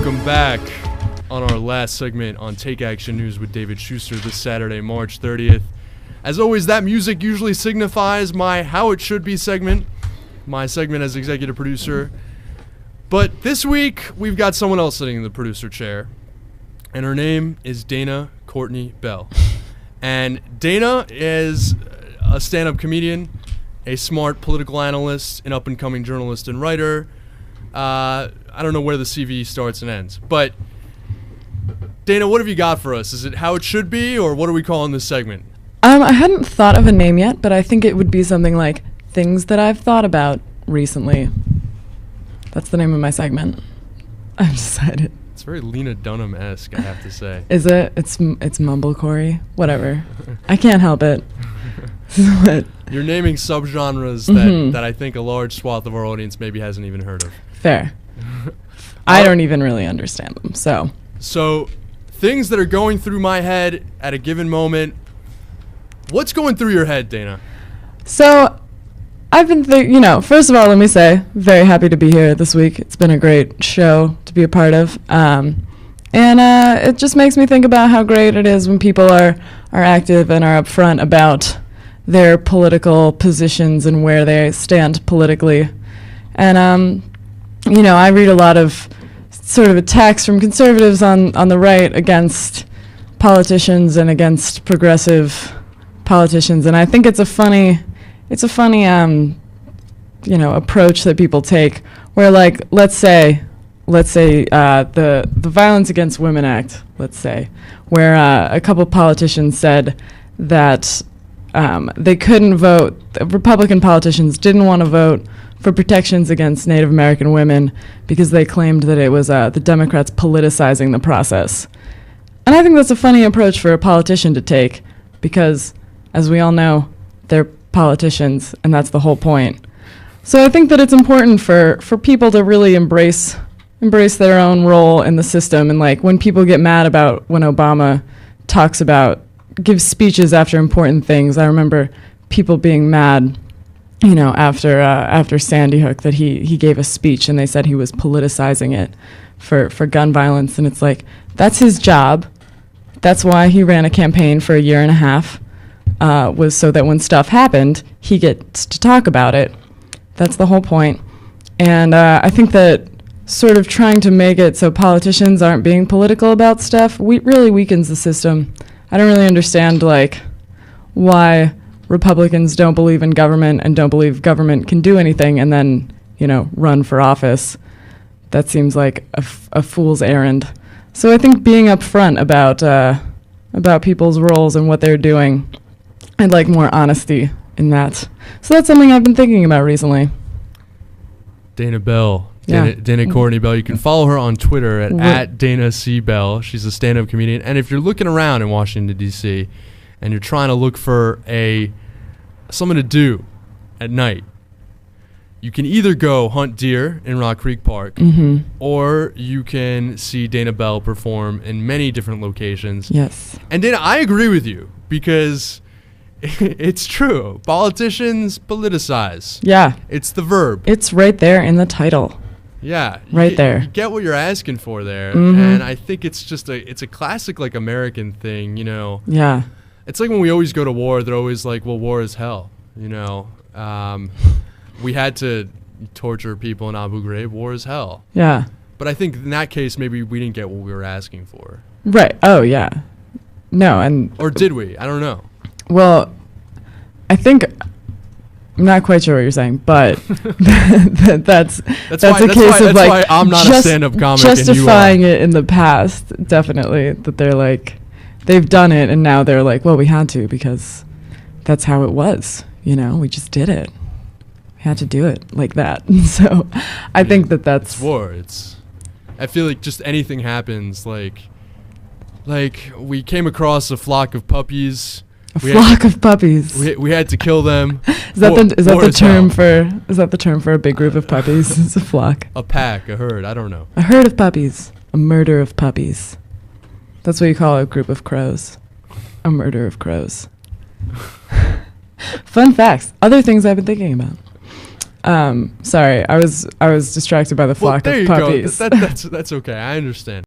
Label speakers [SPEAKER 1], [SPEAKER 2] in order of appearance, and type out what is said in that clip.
[SPEAKER 1] Welcome back on our last segment on Take Action News with David Shuster this Saturday, March 30th. As always, that music usually signifies my How It Should Be segment, my segment as executive producer. But this week, we've got someone else sitting in the producer chair, and her name is Dana Courtney Bell. And Dana is a stand-up comedian, a smart political analyst, an up-and-coming journalist and writer. I don't know where the CV starts and ends, but Dana, what have you got for us? Is it How It Should Be, or what are we calling this segment?
[SPEAKER 2] I hadn't thought of a name yet, but I think it would be something like Things That I've Thought About Recently. That's the name of my segment. I've decided.
[SPEAKER 1] It's very Lena Dunham-esque, I have to say.
[SPEAKER 2] Is it? It's mumblecore. Whatever. I can't help it.
[SPEAKER 1] You're naming subgenres that I think a large swath of our audience maybe hasn't even heard of.
[SPEAKER 2] Fair. I don't even really understand them, so.
[SPEAKER 1] So, things that are going through my head at a given moment. What's going through your head, Dana?
[SPEAKER 2] So, I've been first of all, let me say, very happy to be here this week. It's been a great show to be a part of. And it just makes me think about how great it is when people are active and are upfront about their political positions and where they stand politically. And, I read a lot of sort of attacks from conservatives on the right against politicians and against progressive politicians. And I think it's a funny approach that people take where, like, let's say the Violence Against Women Act, let's say, where a couple politicians said that they couldn't vote. The Republican politicians didn't want to vote for protections against Native American women because they claimed that it was the Democrats politicizing the process. And I think that's a funny approach for a politician to take because, as we all know, they're politicians, and that's the whole point. So I think that it's important for people to really embrace their own role in the system. And, like, when people get mad about when Obama gives speeches after important things, I remember people being mad, after Sandy Hook, that he gave a speech and they said he was politicizing it for gun violence. And it's like, that's his job. That's why he ran a campaign for a year and a half, was so that when stuff happened, he gets to talk about it. That's the whole point. And I think that sort of trying to make it so politicians aren't being political about stuff really weakens the system. I don't really understand, like, why Republicans don't believe in government and don't believe government can do anything and then, run for office. That seems like a fool's errand. So I think being upfront about people's roles and what they're doing, I'd like more honesty in that. So that's something I've been thinking about recently.
[SPEAKER 1] Dana Bell.
[SPEAKER 2] Yeah.
[SPEAKER 1] Dana Courtney Bell. You can follow her on Twitter at Dana C. Bell. She's a stand-up comedian. And if you're looking around in Washington, D.C., and you're trying to look for something to do at night, you can either go hunt deer in Rock Creek Park, or you can see Dana Bell perform in many different locations.
[SPEAKER 2] Yes.
[SPEAKER 1] And Dana, I agree with you because it's true. Politicians politicize.
[SPEAKER 2] Yeah.
[SPEAKER 1] It's the verb.
[SPEAKER 2] It's right there in the title.
[SPEAKER 1] Yeah.
[SPEAKER 2] Right there.
[SPEAKER 1] You get what you're asking for there. And I think it's just it's a classic, like, American thing,
[SPEAKER 2] Yeah.
[SPEAKER 1] It's like when we always go to war, they're always like, well, war is hell, We had to torture people in Abu Ghraib. War is hell.
[SPEAKER 2] Yeah.
[SPEAKER 1] But I think in that case, maybe we didn't get what we were asking for.
[SPEAKER 2] Right. Oh, yeah. No, and...
[SPEAKER 1] Or did we? I don't know.
[SPEAKER 2] Well, I think... I'm not quite sure what you're saying, but that's
[SPEAKER 1] why I'm not a stand-up comic
[SPEAKER 2] justifying it in the past, definitely, that they're like, they've done it, and now they're like, well, we had to because that's how it was, we just did it. We had to do it like that. So I think that's...
[SPEAKER 1] It's war. I feel like just anything happens, like we came across a flock of puppies.
[SPEAKER 2] We had to
[SPEAKER 1] kill them.
[SPEAKER 2] Is that the term for a big group of puppies? It's a flock.
[SPEAKER 1] A pack, a herd. I don't know.
[SPEAKER 2] A herd of puppies. A murder of puppies. That's what you call a group of crows. A murder of crows. Fun facts. Other things I've been thinking about. Sorry, I was distracted by the
[SPEAKER 1] Well,
[SPEAKER 2] flock
[SPEAKER 1] there
[SPEAKER 2] of
[SPEAKER 1] you
[SPEAKER 2] puppies.
[SPEAKER 1] go. That's okay. I understand.